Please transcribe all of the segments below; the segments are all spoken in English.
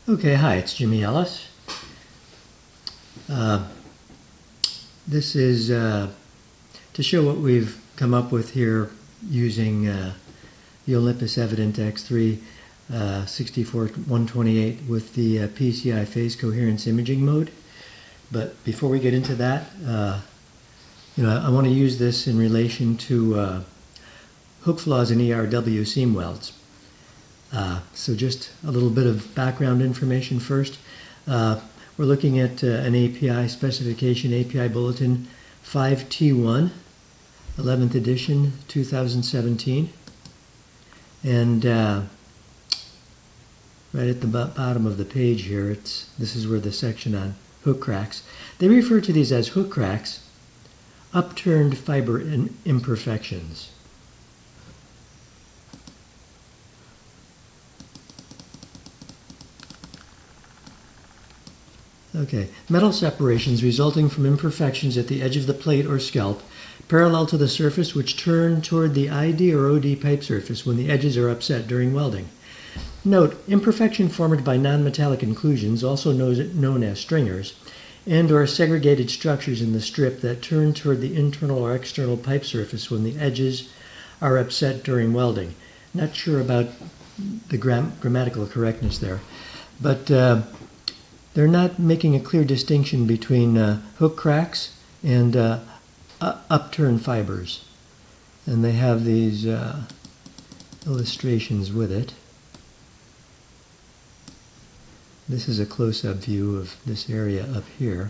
Okay, hi, it's Jimmy Ellis. This is to show what we've come up with here using the Olympus Evident X3 64128 with the PCI phase coherence imaging mode. But before we get into that, I want to use this in relation to hook flaws in ERW seam welds. So just a little bit of background information first. We're looking at an API specification, API Bulletin 5T1, 11th edition, 2017. And right at the bottom of the page here, this is where the section on hook cracks. They refer to these as hook cracks, upturned fiber imperfections. Okay, metal separations resulting from imperfections at the edge of the plate or scalp parallel to the surface which turn toward the ID or OD pipe surface when the edges are upset during welding. Note, imperfection formed by non-metallic inclusions, also known as stringers, and or segregated structures in the strip that turn toward the internal or external pipe surface when the edges are upset during welding. Not sure about the grammatical correctness there, but they're not making a clear distinction between hook cracks and upturned fibers. And they have these illustrations with it. This is a close-up view of this area up here.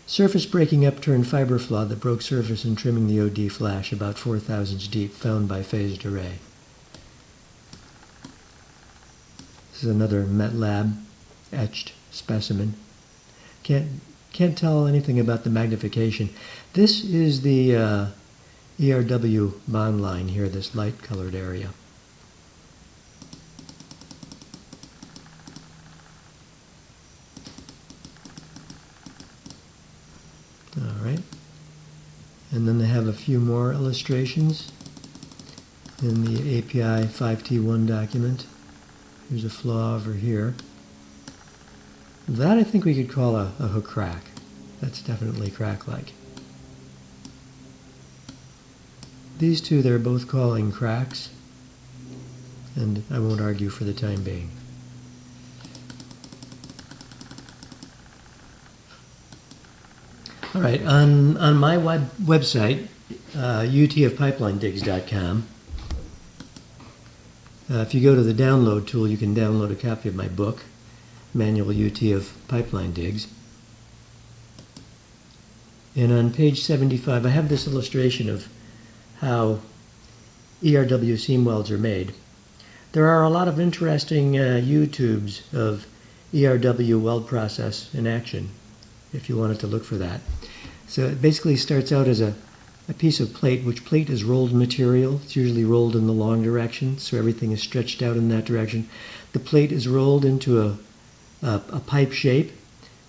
Surface breaking upturned fiber flaw that broke surface in trimming the OD flash about 4 thousandths deep, found by phased array. This is another MetLab etched specimen. Can't tell anything about the magnification. This is the ERW bond line here, this light colored area. All right. And then they have a few more illustrations in the API 5T1 document. Here's a flaw over here. That I think we could call a hook crack. That's definitely crack-like. These two they're both calling cracks, and I won't argue for the time being. All right, on my website, utofpipelinedigs.com, if you go to the download tool, you can download a copy of my book, Manual UT of Pipeline Digs. And on page 75, I have this illustration of how ERW seam welds are made. There are a lot of interesting YouTubes of ERW weld process in action, if you wanted to look for that. So it basically starts out as a piece of plate, which plate is rolled material. It's usually rolled in the long direction, so everything is stretched out in that direction. The plate is rolled into a pipe shape,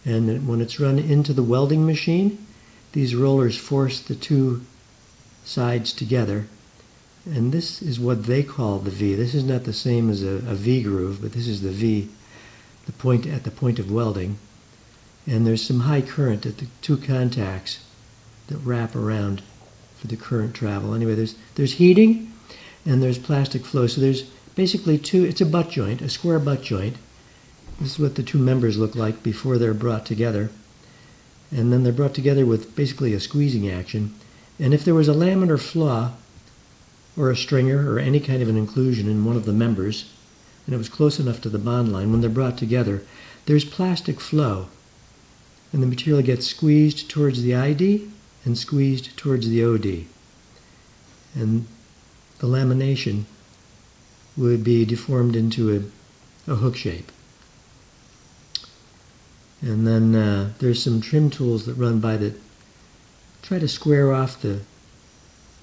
and when it's run into the welding machine, these rollers force the two sides together, and this is what they call the V. This is not the same as a V groove, but this is the V, at the point of welding. And there's some high current at the two contacts that wrap around for the current travel. Anyway, there's heating and there's plastic flow. So there's basically it's a butt joint, a square butt joint. This is what the two members look like before they're brought together. And then they're brought together with basically a squeezing action. And if there was a laminar flaw or a stringer or any kind of an inclusion in one of the members, and it was close enough to the bond line, when they're brought together, there's plastic flow. And the material gets squeezed towards the ID and squeezed towards the OD. And the lamination would be deformed into a hook shape. And then there's some trim tools that run by that try to square off the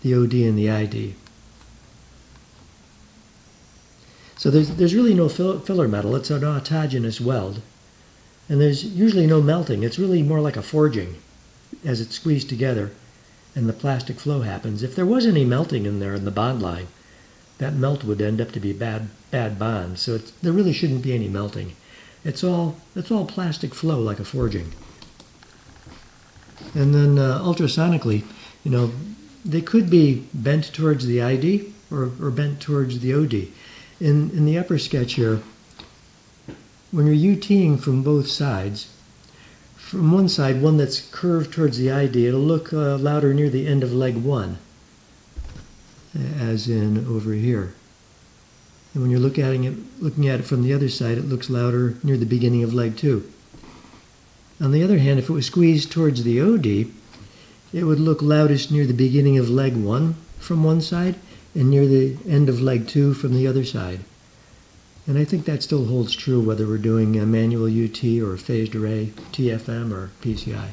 OD and the ID. So there's really no filler metal. It's an autogenous weld. And there's usually no melting. It's really more like a forging as it's squeezed together and the plastic flow happens. If there was any melting in there in the bond line, that melt would end up to be bad bond. So there really shouldn't be any melting. It's all plastic flow like a forging. And then ultrasonically, you know, they could be bent towards the ID or bent towards the OD. In the upper sketch here, when you're UTing from both sides, from one side, one that's curved towards the ID, it'll look louder near the end of leg 1, as in over here. And when you're looking at it from the other side, it looks louder near the beginning of leg 2. On the other hand, if it was squeezed towards the OD, it would look loudest near the beginning of leg 1 from one side and near the end of leg 2 from the other side. And I think that still holds true whether we're doing a manual UT or phased array, TFM or PCI.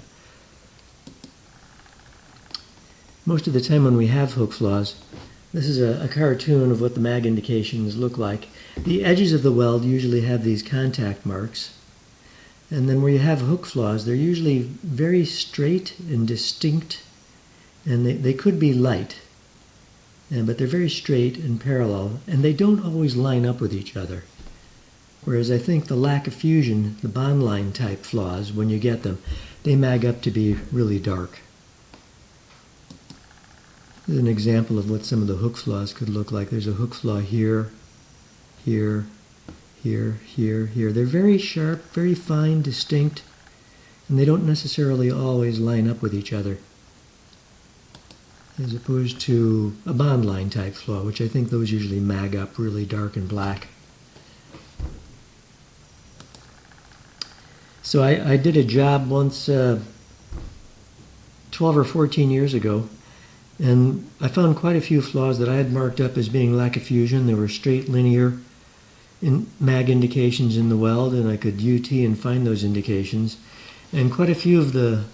Most of the time when we have hook flaws, this is a cartoon of what the mag indications look like. The edges of the weld usually have these contact marks. And then where you have hook flaws, they're usually very straight and distinct, and they could be light, but they're very straight and parallel, and they don't always line up with each other. Whereas I think the lack of fusion, the bond line type flaws, when you get them, they mag up to be really dark. Here's an example of what some of the hook flaws could look like. There's a hook flaw here, here, here, here, here. They're very sharp, very fine, distinct, and they don't necessarily always line up with each other, as opposed to a bond line type flaw, which I think those usually mag up really dark and black. So I did a job once 12 or 14 years ago, and I found quite a few flaws that I had marked up as being lack of fusion. They were straight, linear mag indications in the weld, and I could UT and find those indications. And quite a few of the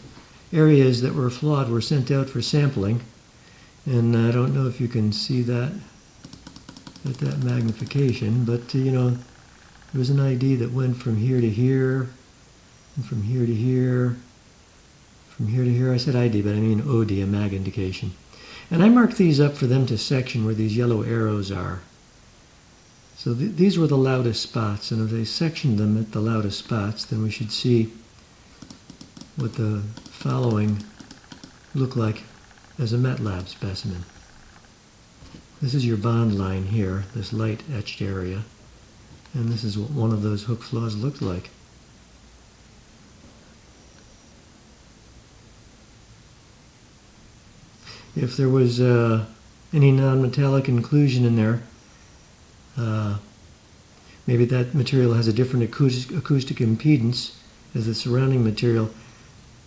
areas that were flawed were sent out for sampling. And I don't know if you can see that at that magnification, but you know, there was an ID that went from here to here, and from here to here, from here to here. I said ID, but I mean OD, a mag indication. And I marked these up for them to section where these yellow arrows are. So these were the loudest spots, and if they sectioned them at the loudest spots, then we should see what the following look like as a MetLab specimen. This is your bond line here, this light etched area, and this is what one of those hook flaws looked like. If there was any non-metallic inclusion in there, maybe that material has a different acoustic impedance as the surrounding material,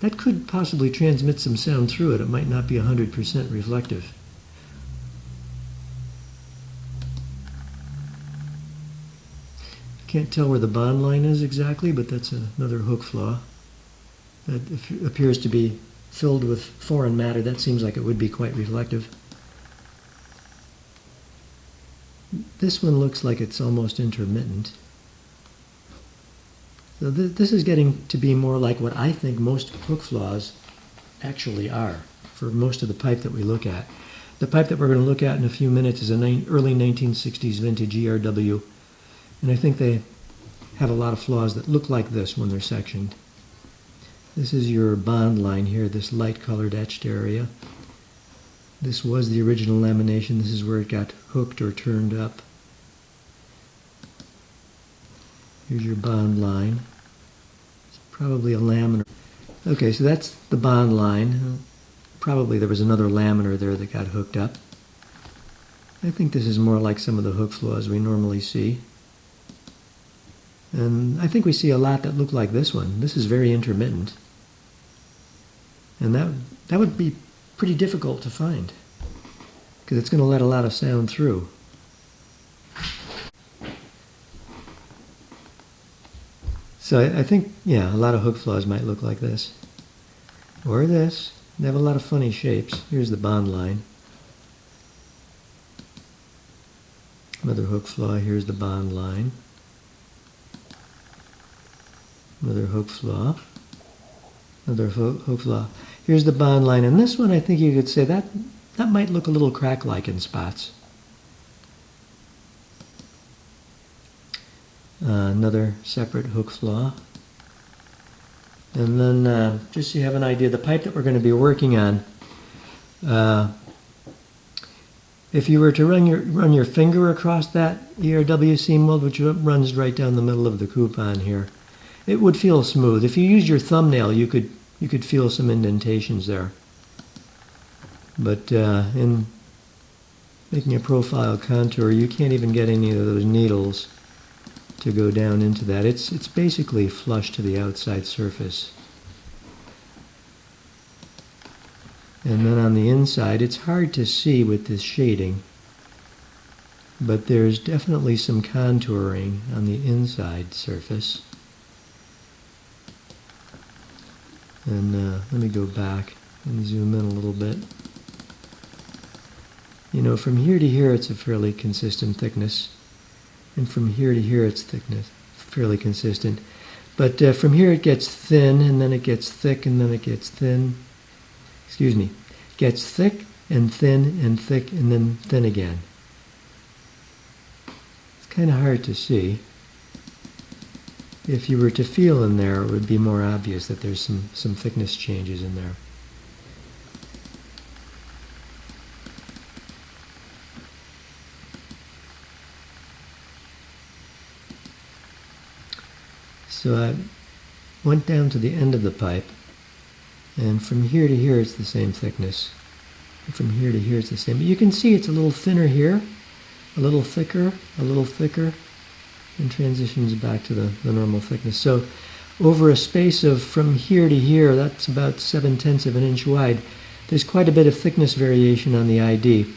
that could possibly transmit some sound through it. It might not be 100% reflective. Can't tell where the bond line is exactly, but that's another hook flaw that appears to be filled with foreign matter. That seems like it would be quite reflective. This one looks like it's almost intermittent. So this is getting to be more like what I think most hook flaws actually are for most of the pipe that we look at. The pipe that we're going to look at in a few minutes is an early 1960s vintage ERW, and I think they have a lot of flaws that look like this when they're sectioned. This is your bond line here, this light colored etched area. This was the original lamination. This is where it got hooked or turned up. Here's your bond line. It's probably a laminar. Okay, so that's the bond line. Probably there was another laminar there that got hooked up. I think this is more like some of the hook flaws we normally see. And I think we see a lot that look like this one. This is very intermittent. And that would be pretty difficult to find, because it's going to let a lot of sound through. So I think, yeah, a lot of hook flaws might look like this. Or this. They have a lot of funny shapes. Here's the bond line. Another hook flaw. Here's the bond line. Another hook flaw. Another hook flaw. Here's the bond line. And this one, I think you could say that might look a little crack-like in spots. another separate hook flaw. And then just so you have an idea, the pipe that we're going to be working on, if you were to run your finger across that ERW seam weld, which runs right down the middle of the coupon here, it would feel smooth. If you used your thumbnail, you could feel some indentations there. But in making a profile contour, you can't even get any of those needles to go down into that. It's basically flush to the outside surface. And then on the inside, it's hard to see with this shading, but there's definitely some contouring on the inside surface. And let me go back and zoom in a little bit. You know, from here to here, it's a fairly consistent thickness. And from here to here, it's fairly consistent. But from here, it gets thin, and then it gets thick, and then it gets thin. Excuse me. Gets thick, and thick, and then thin again. It's kind of hard to see. If you were to feel in there, it would be more obvious that there's some thickness changes in there. So I went down to the end of the pipe, and from here to here it's the same thickness. And from here to here it's the same. But you can see it's a little thinner here, a little thicker, and transitions back to the normal thickness. So over a space of from here to here, that's about 7/10 of an inch wide, there's quite a bit of thickness variation on the ID.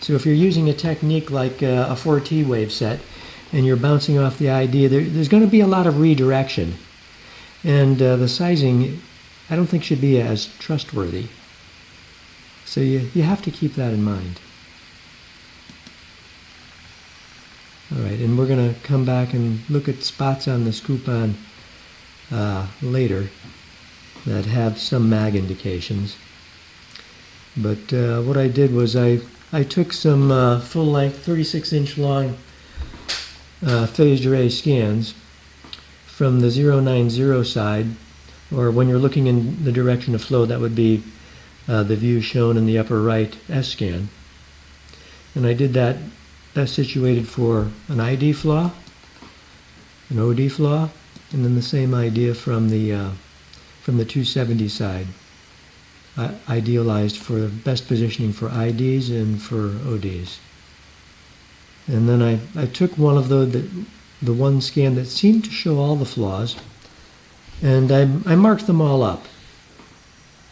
So if you're using a technique like a 4T wave set, and you're bouncing off the ID, there's going to be a lot of redirection. And the sizing, I don't think, should be as trustworthy. So you have to keep that in mind. All right, and we're going to come back and look at spots on this coupon later that have some mag indications. But what I did was I took some full-length, 36-inch long phased array scans from the 090 side, or when you're looking in the direction of flow, that would be the view shown in the upper right S scan. And I did that best situated for an ID flaw, an OD flaw, and then the same idea from the 270 side, idealized for best positioning for IDs and for ODs. And then I took one of the one scan that seemed to show all the flaws, and I marked them all up.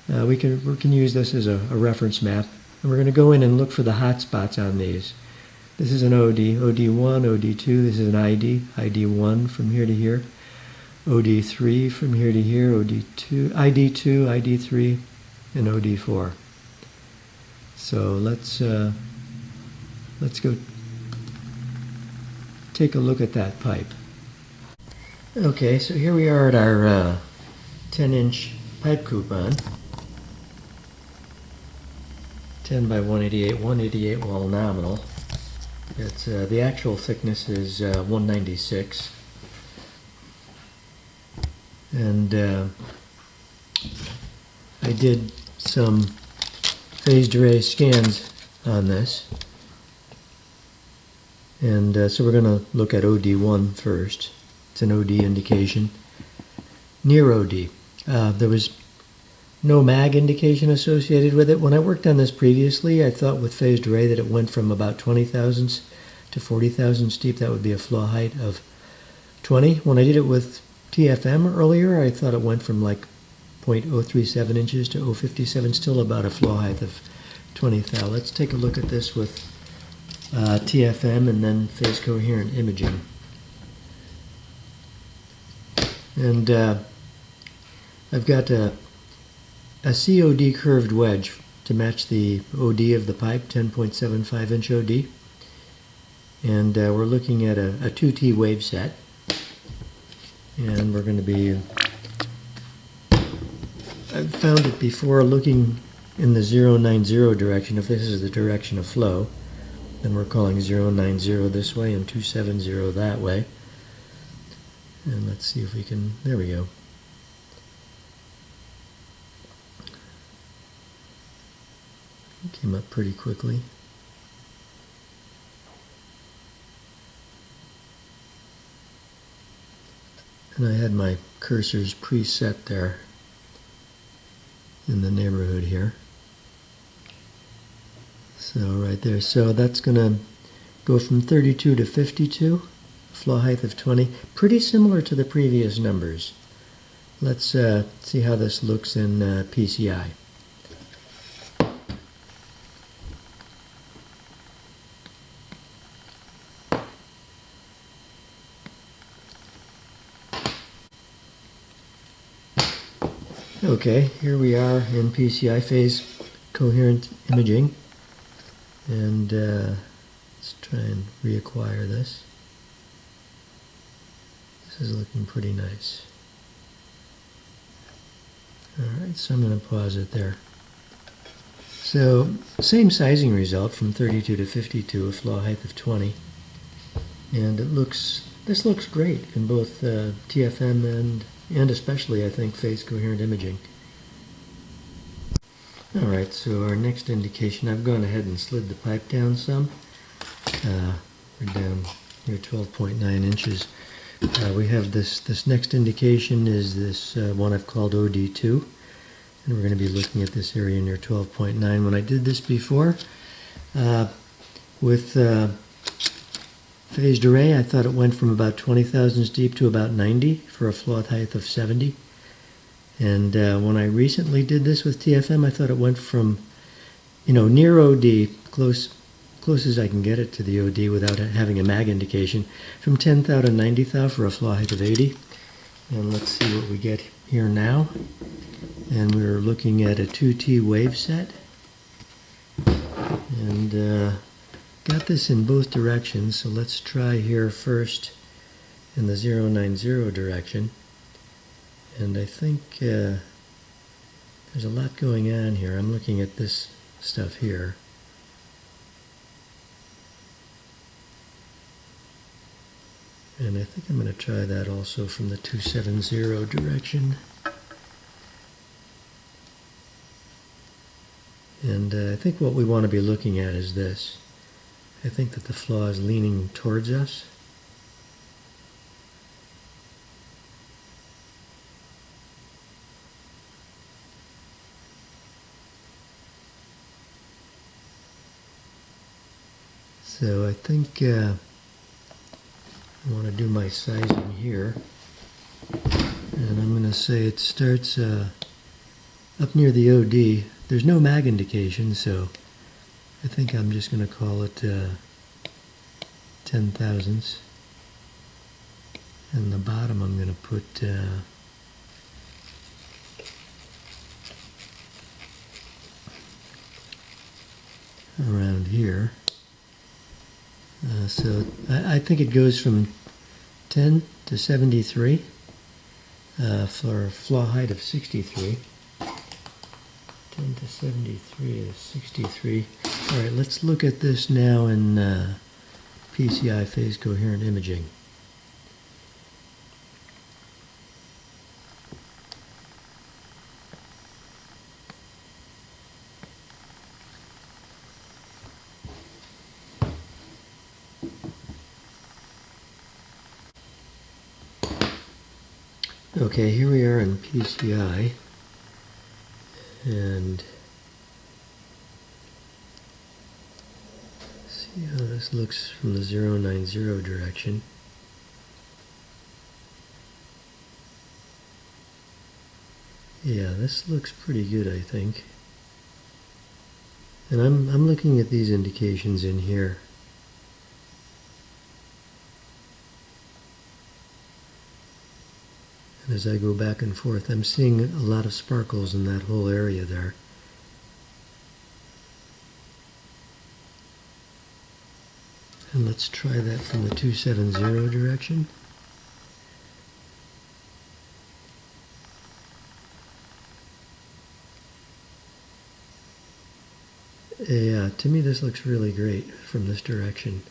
We can use this as a reference map, and we're going to go in and look for the hot spots on these. This is an OD, OD1, OD2, this is an ID, ID1 from here to here, OD3 from here to here, OD2, ID2, ID3, and OD4. So let's go take a look at that pipe. Okay, so here we are at our 10-inch pipe coupon, 10 by 188, 188 wall nominal. It's the actual thickness is 196, and I did some phased array scans on this. And so we're going to look at OD1 first. It's an OD indication. Near OD. There was no mag indication associated with it. When I worked on this previously, I thought with phased array that it went from about 20 thousandths to 40 thousandths deep. That would be a flaw height of 20. When I did it with TFM earlier, I thought it went from like 0.037 inches to 0.057, still about a flaw height of 20 thou. Let's take a look at this with TFM and then phase coherent imaging. And I've got a COD curved wedge to match the OD of the pipe, 10.75 inch OD. And we're looking at a 2T wave set. And we're going to be, I've found it before looking in the 090 direction, if this is the direction of flow, then we're calling 090 this way and 270 that way. And let's see if we can, there we go. It came up pretty quickly. And I had my cursors preset there in the neighborhood here. So right there, so that's going to go from 32 to 52, flaw height of 20, pretty similar to the previous numbers. Let's see how this looks in PCI. Okay, here we are in PCI phase coherent imaging, and let's try and reacquire this. This is looking pretty nice. Alright, so I'm going to pause it there. So, same sizing result from 32 to 52, a flaw height of 20. And this looks great in both TFM and especially, I think, phase coherent imaging. Alright, so our next indication, I've gone ahead and slid the pipe down some. We're down here 12.9 inches. We have this next indication is this one I've called OD2. And we're going to be looking at this area near 12.9. When I did this before, with phased array, I thought it went from about 20 thousandths deep to about 90 for a flaw height of 70. And when I recently did this with TFM, I thought it went from, near OD, close as I can get it to the OD without having a mag indication, from 10 thou to 90 thou for a flaw height of 80. And let's see what we get here now. And we're looking at a 2T wave set. And got this in both directions, so let's try here first in the 090 direction. And I think there's a lot going on here. I'm looking at this stuff here. And I think I'm going to try that also from the 270 direction. And I think what we want to be looking at is this. I think that the flaw is leaning towards us. So I think I want to do my sizing here. And I'm going to say it starts up near the OD. There's no mag indication, so I think I'm just going to call it 10 thousandths. And the bottom I'm going to put around here. So I think it goes from 10 to 73 for a flaw height of 63. 10 to 73 is 63. All right, let's look at this now in PCI phase coherent imaging. Okay, here we are in PCI, and see how this looks from the 090 direction. Yeah, this looks pretty good, I think. And I'm looking at these indications in here. And as I go back and forth, I'm seeing a lot of sparkles in that whole area there. And let's try that from the 270 direction. Yeah, to me this looks really great from this direction.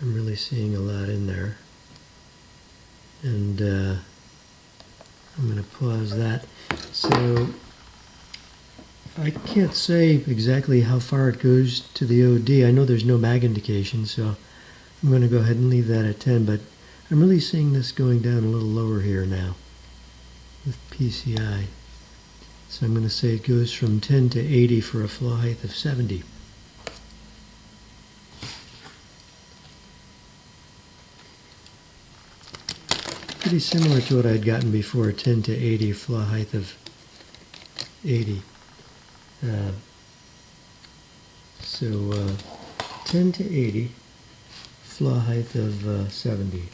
I'm really seeing a lot in there. And I'm going to pause that. So I can't say exactly how far it goes to the OD. I know there's no mag indication, so I'm going to go ahead and leave that at 10, but I'm really seeing this going down a little lower here now with PCI. So I'm going to say it goes from 10 to 80 for a flaw height of 70. Pretty similar to what I'd gotten before, 10 to 80, flaw height of 80. So 10 to 80, flaw height of 70.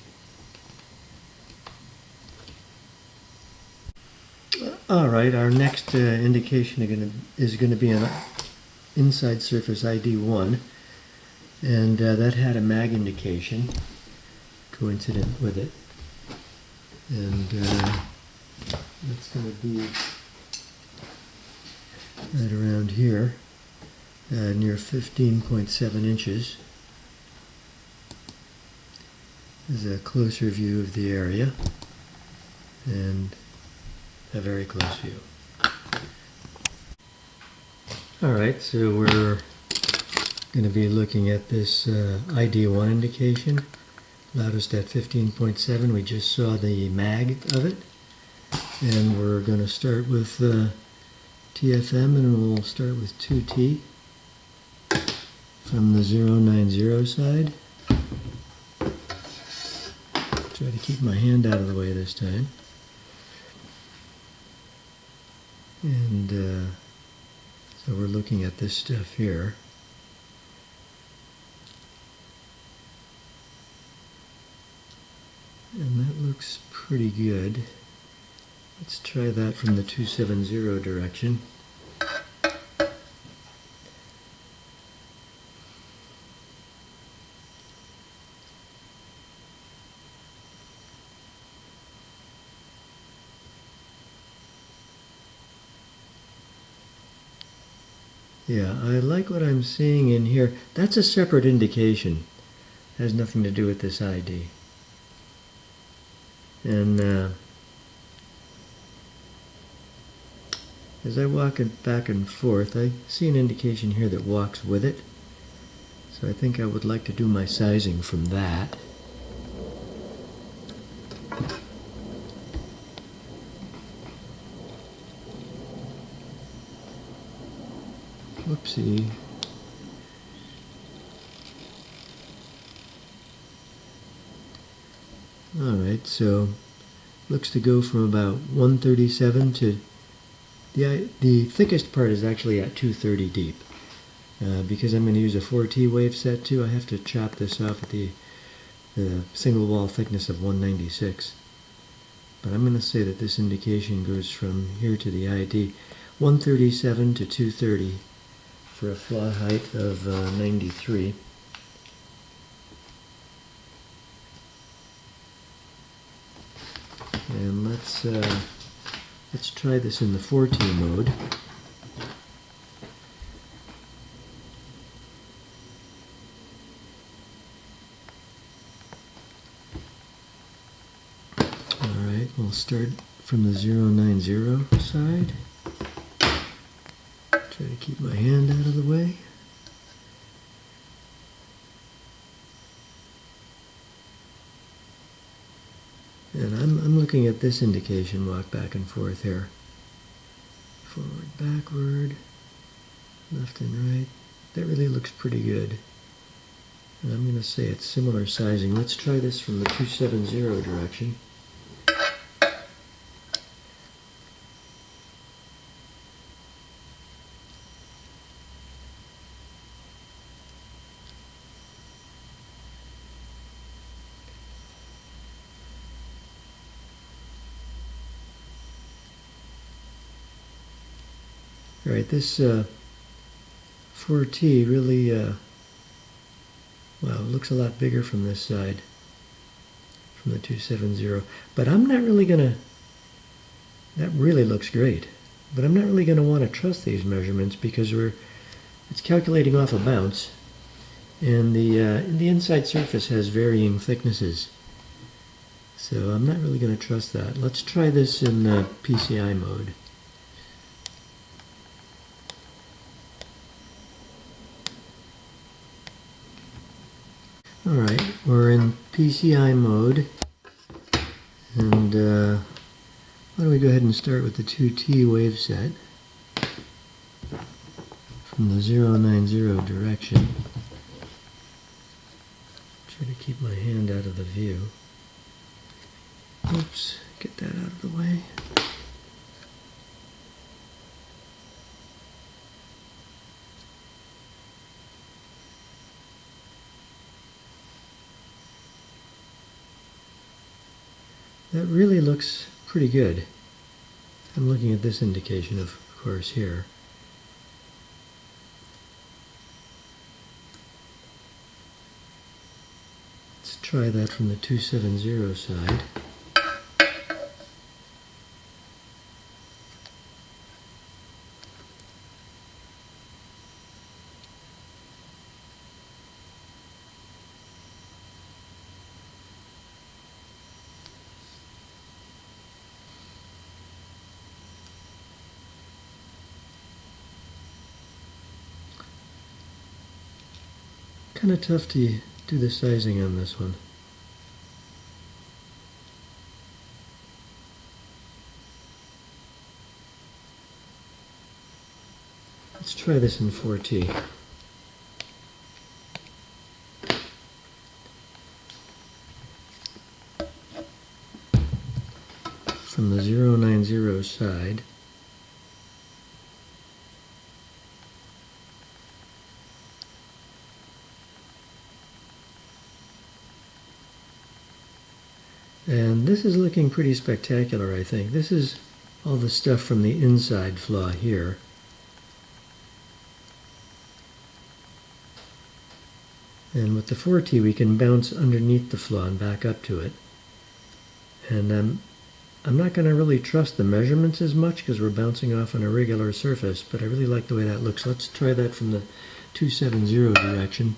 All right, our next indication is going to be an inside surface ID1, and that had a mag indication coincident with it. And that's going to be right around here, near 15.7 inches. This is a closer view of the area, and a very close view. All right, so we're going to be looking at this ID1 indication. Loudest at 15.7. We just saw the mag of it, and we're going to start with TFM, and we'll start with 2T from the 090 side. Try to keep my hand out of the way this time. And so we're looking at this stuff here. And that looks pretty good. Let's try that from the 270 direction. Yeah, I like what I'm seeing in here. That's a separate indication. It has nothing to do with this ID. And as I walk it back and forth, I see an indication here that walks with it. So I think I would like to do my sizing from that. Whoopsie. Alright, so looks to go from about 137 to the thickest part is actually at 230 deep. Because I'm going to use a 4T wave set too, I have to chop this off at the single wall thickness of 196. But I'm going to say that this indication goes from here to the ID 137 to 230 for a flaw height of 93. And let's try this in the 4T mode. All right, we'll start from the 090 side. Try to keep my hand out of the way. And I'm looking at this indication, walk back and forth here. Forward, backward, left and right. That really looks pretty good. And I'm going to say it's similar sizing. Let's try this from the 270 direction. All right, this 4T really, well, it looks a lot bigger from this side, from the 270. But I'm not really going to, that really looks great. But I'm not really going to want to trust these measurements because it's calculating off a bounce. And the inside surface has varying thicknesses. So I'm not really going to trust that. Let's try this in PCI mode. Alright, we're in PCI mode, and why don't we go ahead and start with the 2T wave set from the 090 direction. Try to keep my hand out of the view. Oops, get that out of the way. That really looks pretty good. I'm looking at this indication, of course, here. Let's try that from the 270 side. Kind of tough to do the sizing on this one. Let's try this in 4T. From the 090 side. And this is looking pretty spectacular, I think. This is all the stuff from the inside flaw here. And with the 4T we can bounce underneath the flaw and back up to it. And I'm not going to really trust the measurements as much because we're bouncing off an irregular surface, but I really like the way that looks. Let's try that from the 270 direction.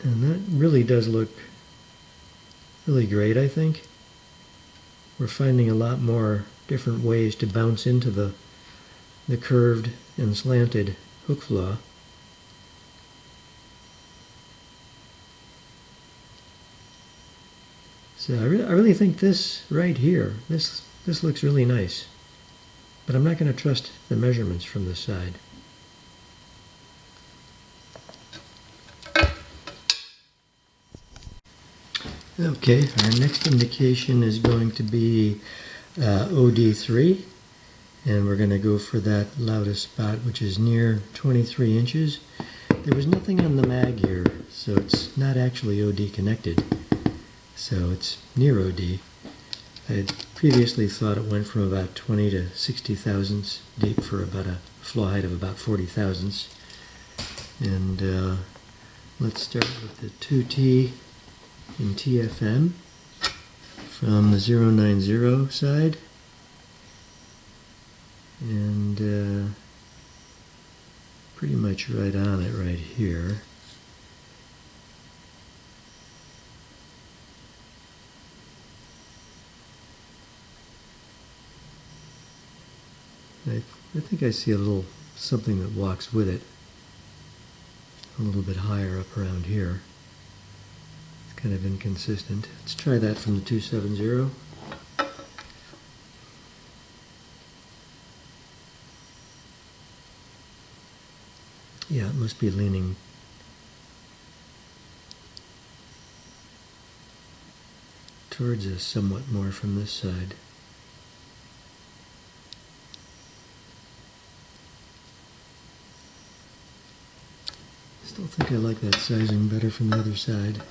And that really does look really great, I think. We're finding a lot more different ways to bounce into the curved and slanted hook flaw. So I really think this right here, this looks really nice. But I'm not going to trust the measurements from this side. Okay, our next indication is going to be OD3, and we're going to go for that loudest spot, which is near 23 inches. There was nothing on the mag here, so it's not actually OD connected, so it's near OD. I had previously thought it went from about 20 to 60 thousandths deep for about a flaw height of about 40 thousandths. And let's start with the 2T in TFM from the 090 side, and pretty much right on it right here. I think I see a little something that walks with it a little bit higher up around here. Kind of inconsistent. Let's try that from the 270. Yeah, it must be leaning towards us somewhat more from this side. Still think I like that sizing better from the other side.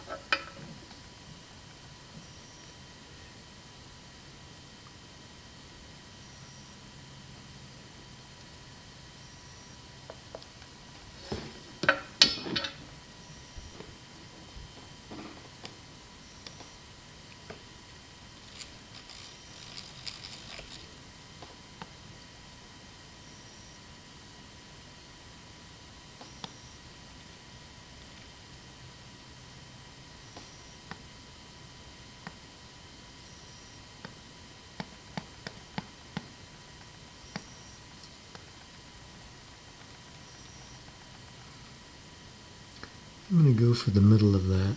I'm going to go for the middle of that.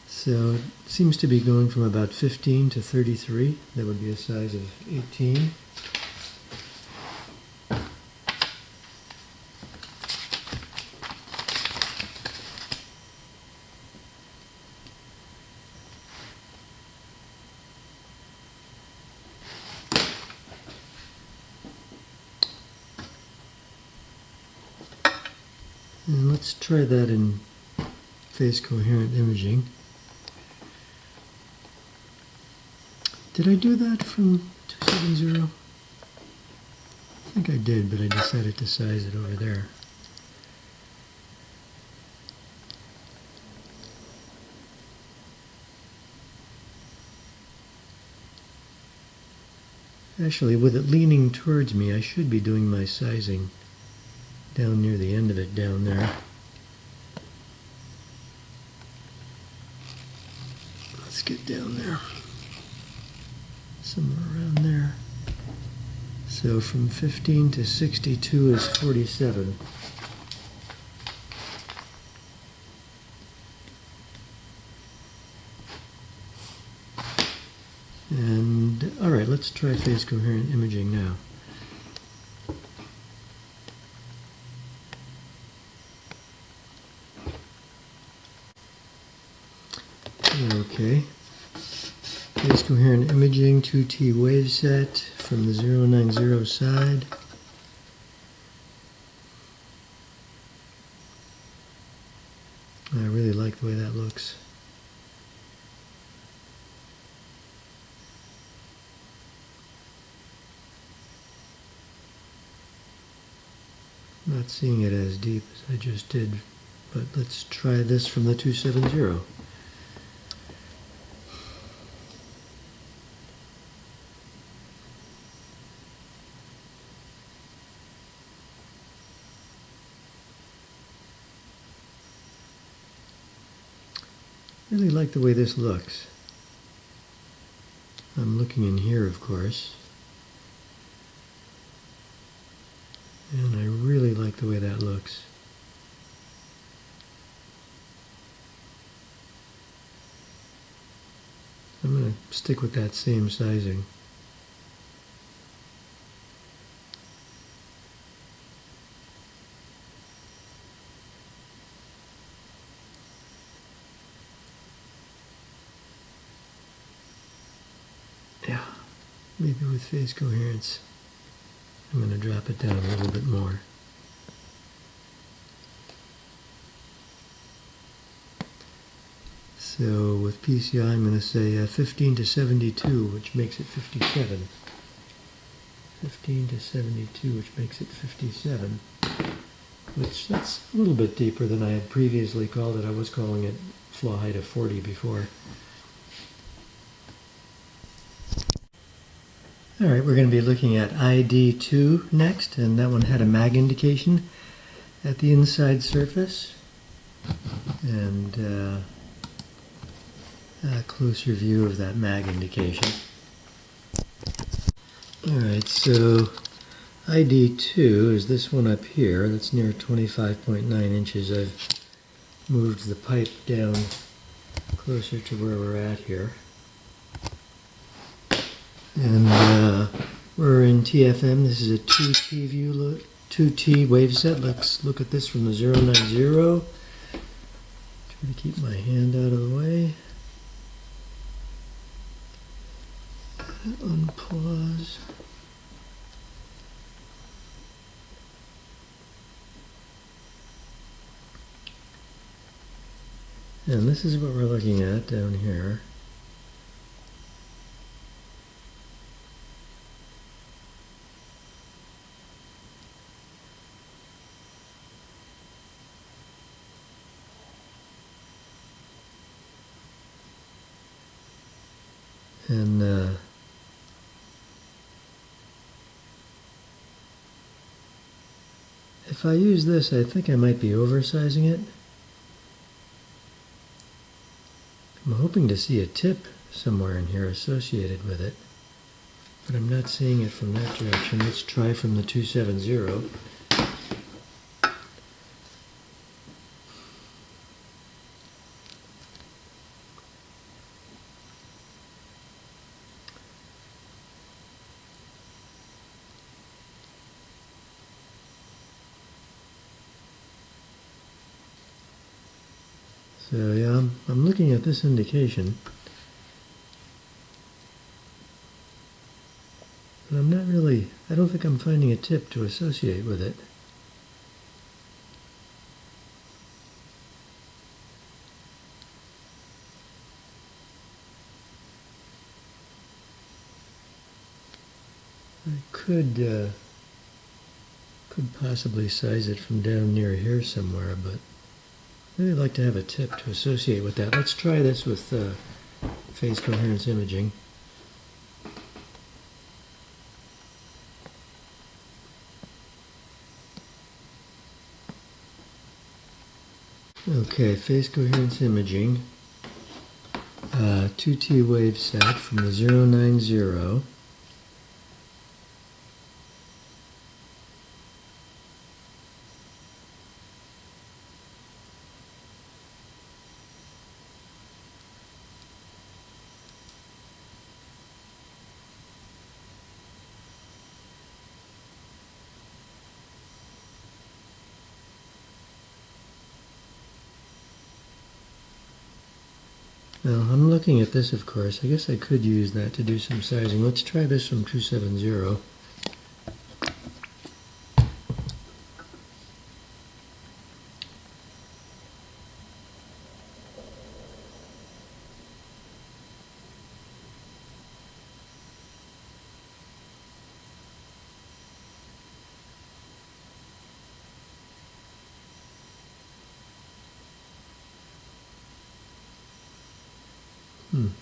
So it seems to be going from about 15 to 33. That would be a size of 18. And let's try that in phase coherent imaging. Did I do that from 270? I think I did, but I decided to size it over there. Actually, with it leaning towards me, I should be doing my sizing down near the end of it down there. Let's get down there. Somewhere around there. So from 15 to 62 is 47. And all right, let's try phase coherent imaging now. Okay. Phase coherent imaging, 2T wave set from the 090 side. I really like the way that looks. Not seeing it as deep as I just did, but let's try this from the 270. Really like the way this looks. I'm looking in here, of course. And I really like the way that looks. I'm going to stick with that same sizing. Yeah, maybe with phase coherence, I'm going to drop it down a little bit more. So with PCI, I'm going to say 15 to 72, which makes it 57. 15 to 72, which makes it 57. Which that's a little bit deeper than I had previously called it. I was calling it flaw height of 40 before. All right, we're going to be looking at ID2 next, and that one had a mag indication at the inside surface. And a closer view of that mag indication. All right, so ID2 is this one up here. That's near 25.9 inches. I've moved the pipe down closer to where we're at here. And we're in TFM. This is a 2T view, 2T wave set. Let's look at this from the 090. Try to keep my hand out of the way. Unpause. And this is what we're looking at down here. And if I use this, I think I might be oversizing it. I'm hoping to see a tip somewhere in here associated with it. but I'm not seeing it from that direction. Let's try from the 270. So yeah, I'm looking at this indication, but I'm not really, I don't think I'm finding a tip to associate with it. I could possibly size it from down near here somewhere, but I'd really like to have a tip to associate with that. Let's try this with phase coherence imaging. Okay, phase coherence imaging, 2T wave set from the 090. Now, I'm looking at this, of course. I guess I could use that to do some sizing. Let's try this from 270.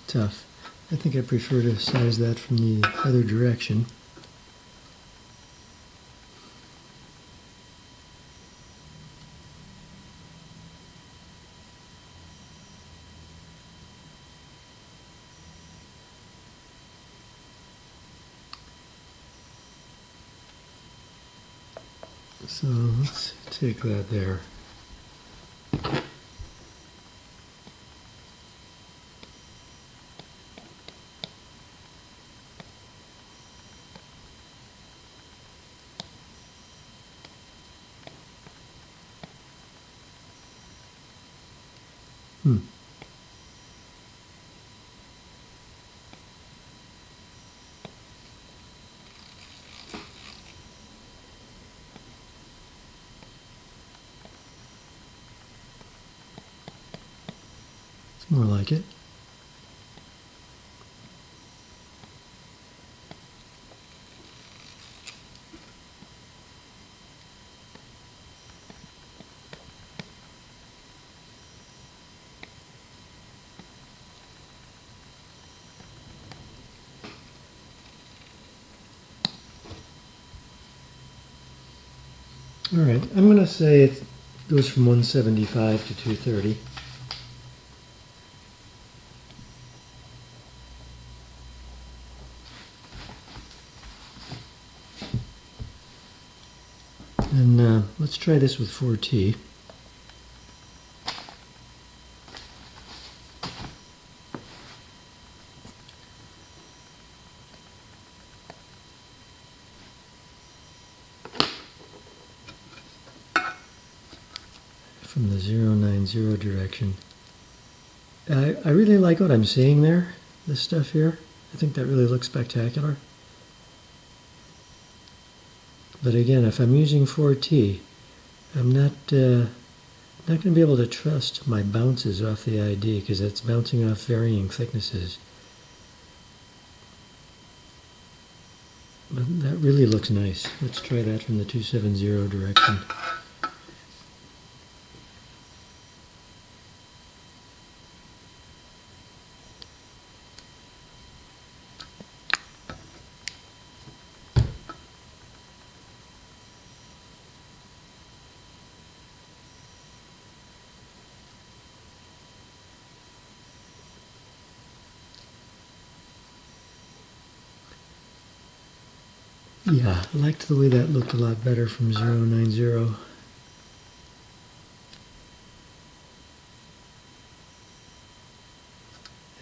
Tough. I think I prefer to size that from the other direction. So let's take that there. It's more like it. All right, I'm going to say it goes from 175 to 230. And let's try this with 4T. From the 090 direction. I really like what I'm seeing there, this stuff here. I think that really looks spectacular. But again, if I'm using 4T, I'm not going to be able to trust my bounces off the ID because it's bouncing off varying thicknesses. But that really looks nice. Let's try that from the 270 direction. Yeah, I liked the way that looked a lot better from 090.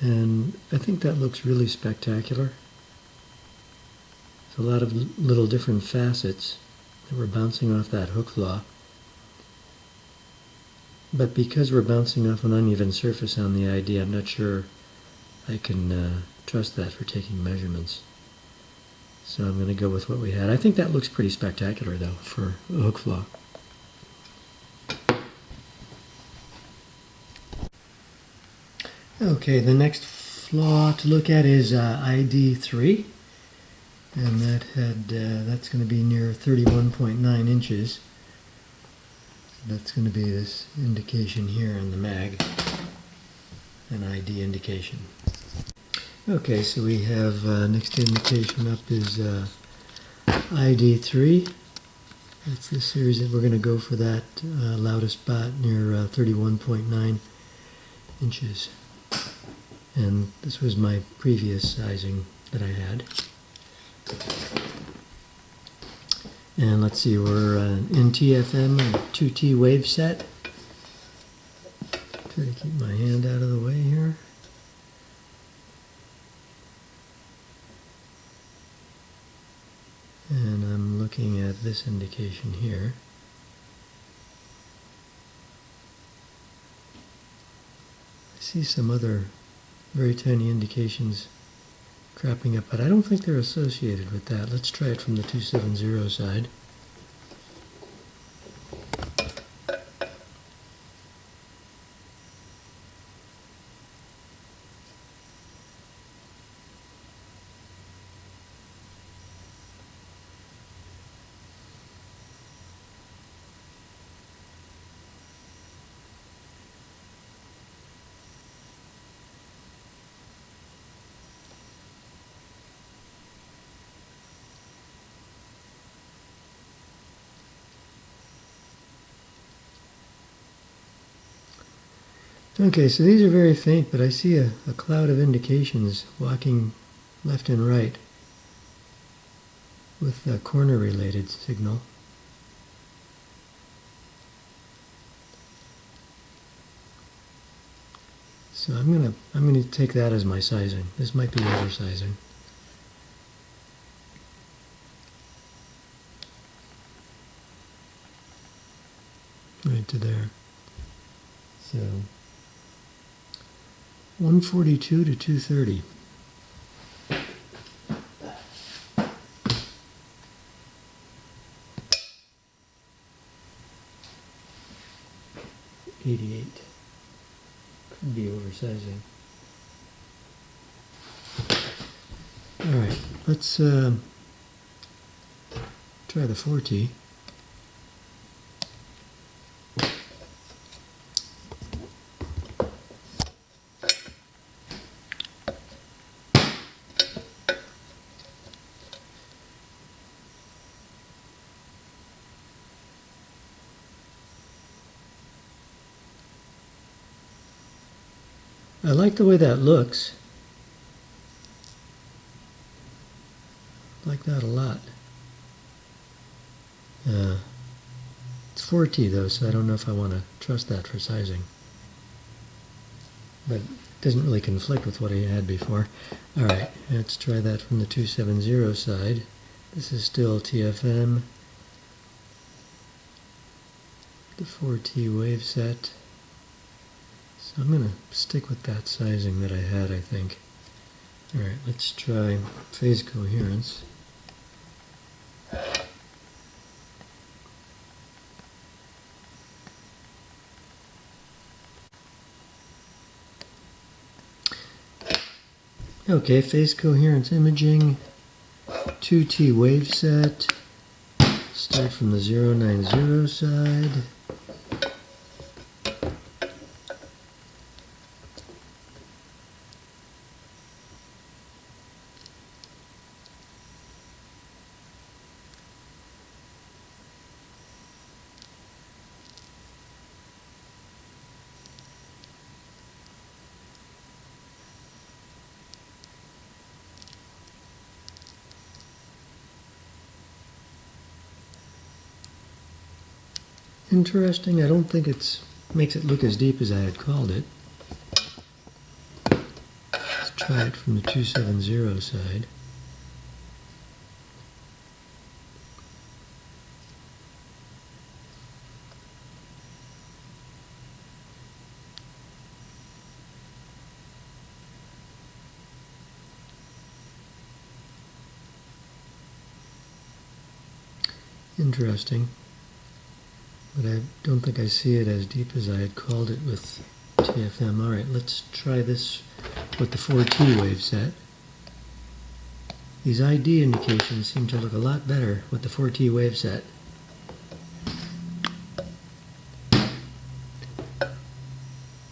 And I think that looks really spectacular. There's a lot of little different facets that were bouncing off that hook flaw. But because we're bouncing off an uneven surface on the ID, I'm not sure I can trust that for taking measurements. So I'm going to go with what we had. I think that looks pretty spectacular, though, for a hook flaw. Okay, the next flaw to look at is ID3. And that's going to be near 31.9 inches. That's going to be this indication here on the mag, an ID indication. Okay, so we have next indication up is ID3. That's the series that we're going to go for that loudest spot near 31.9 inches. And this was my previous sizing that I had. And let's see, we're in TFM, 2T wave set. Try to keep my hand out of the way here. And I'm looking at this indication here. I see some other very tiny indications cropping up, but I don't think they're associated with that. Let's try it from the 270 side. Okay, so these are very faint, but I see a cloud of indications walking left and right with a corner-related signal. So I'm gonna take that as my sizing. This might be oversizing. Right to there. So 142 to 230. $88. Could be oversizing. All right, let's try the 4T. I like the way that looks. I like that a lot. It's 4T though, so I don't know if I want to trust that for sizing. But it doesn't really conflict with what I had before. Alright, let's try that from the 270 side. This is still TFM. The 4T wave set. So I'm going to stick with that sizing that I had, I think. Alright, let's try phase coherence. Okay, phase coherence imaging, 2T wave set. Start from the 090 side. interesting. I don't think it makes it look as deep as I had called it. Let's try it from the 270 side. Interesting, but I don't think I see it as deep as I had called it with TFM. Alright, let's try this with the 4T wave set. These ID indications seem to look a lot better with the 4T wave set.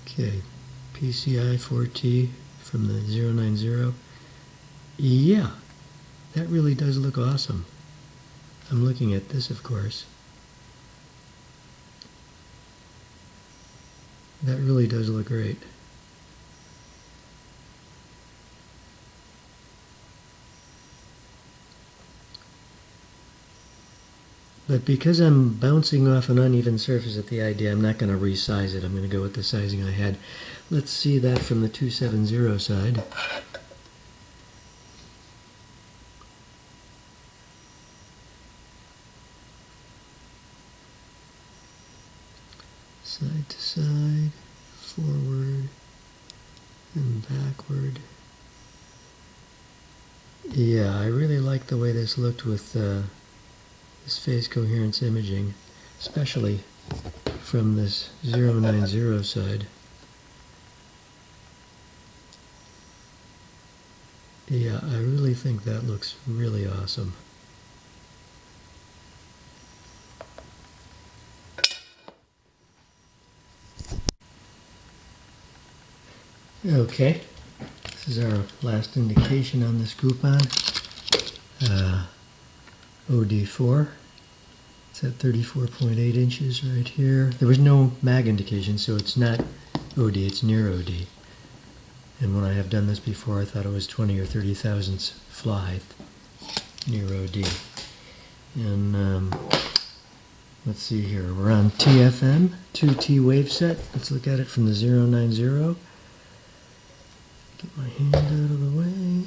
Okay, PCI 4T from the 090. Yeah, that really does look awesome. I'm looking at this, of course. That really does look great. But because I'm bouncing off an uneven surface at the ID, I'm not going to resize it. I'm going to go with the sizing I had. Let's see that from the 270 side. Side to side, forward and backward. Yeah, I really like the way this looked with this phase coherence imaging, especially from this 090 side. Yeah, I really think that looks really awesome. Okay, this is our last indication on this coupon. OD4. It's at 34.8 inches right here. There was no mag indication, so it's not OD, it's near OD. And when I have done this before, I thought it was 20 or 30 thousandths flaw height near OD. And let's see here, we're on TFM, 2T wave set. Let's look at it from the 090. Get my hand out of the way.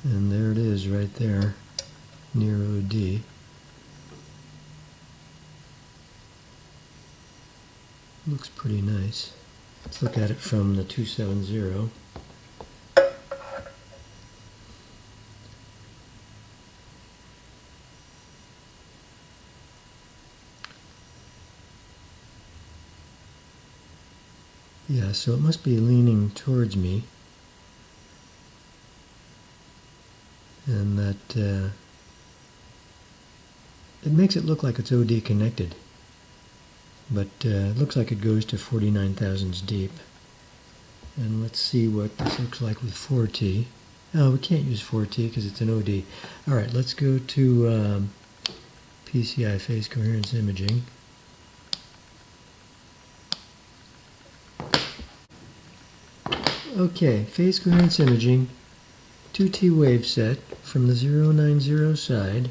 And there it is right there, near OD. Looks pretty nice. Let's look at it from the 270. Yeah, so it must be leaning towards me. And that it makes it look like it's OD connected, but it looks like it goes to 49 thousandths deep. And let's see what this looks like with 4T. Oh, we can't use 4T because it's an OD. Alright, let's go to PCI phase coherence imaging. Okay, phase coherence imaging, 2T wave set from the 090 side.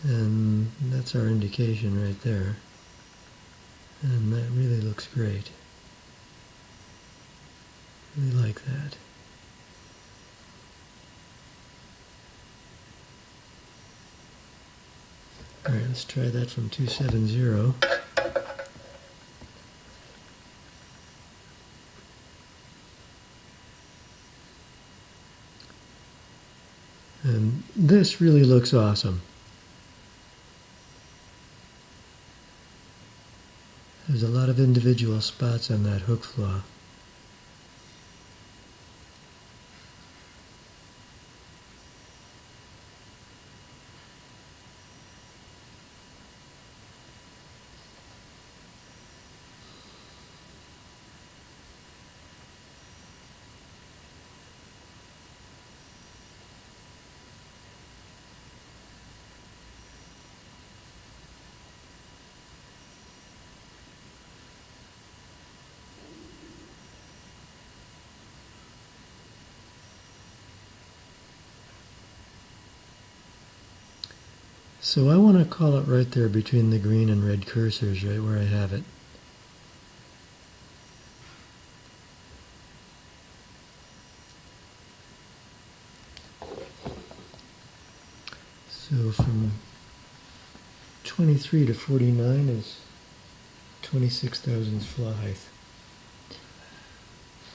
And that's our indication right there. And that really looks great. Really like that. Alright, let's try that from 270. And this really looks awesome. There's a lot of individual spots on that hook flaw. So I want to call it right there between the green and red cursors, right where I have it. So from 23 to 49 is 26 thousandths flaw height.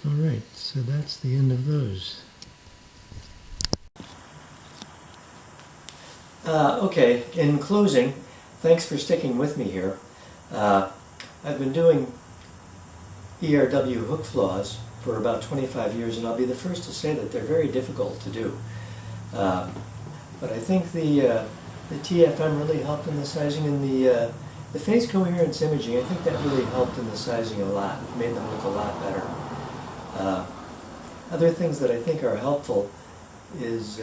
Alright, so that's the end of those. Okay, in closing, thanks for sticking with me here. I've been doing ERW hook flaws for about 25 years, and I'll be the first to say that they're very difficult to do. But I think the TFM really helped in the sizing, and the phase coherence imaging, I think that really helped in the sizing a lot, made them look a lot better. Other things that I think are helpful is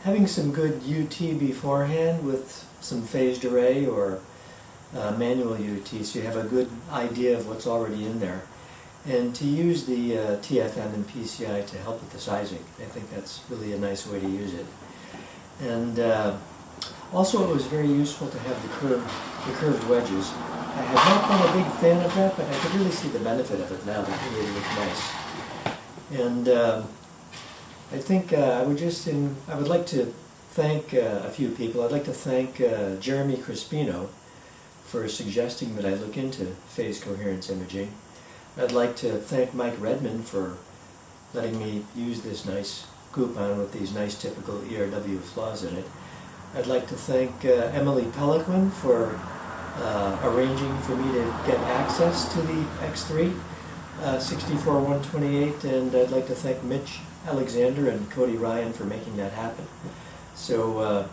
having some good UT beforehand with some phased array or manual UT, so you have a good idea of what's already in there. And to use the TFM and PCI to help with the sizing. I think that's really a nice way to use it. And also it was very useful to have the curved wedges. I have not been a big fan of that, but I could really see the benefit of it now. That really looked nice. And I think I would like to thank a few people. I'd like to thank Jeremy Crispino for suggesting that I look into phase coherence imaging. I'd like to thank Mike Redmond for letting me use this nice coupon with these nice typical ERW flaws in it. I'd like to thank Emily Peliquin for arranging for me to get access to the X3 64128, and I'd like to thank Mitch Alexander and Cody Ryan for making that happen. So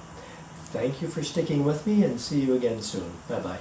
thank you for sticking with me, and see you again soon. Bye-bye.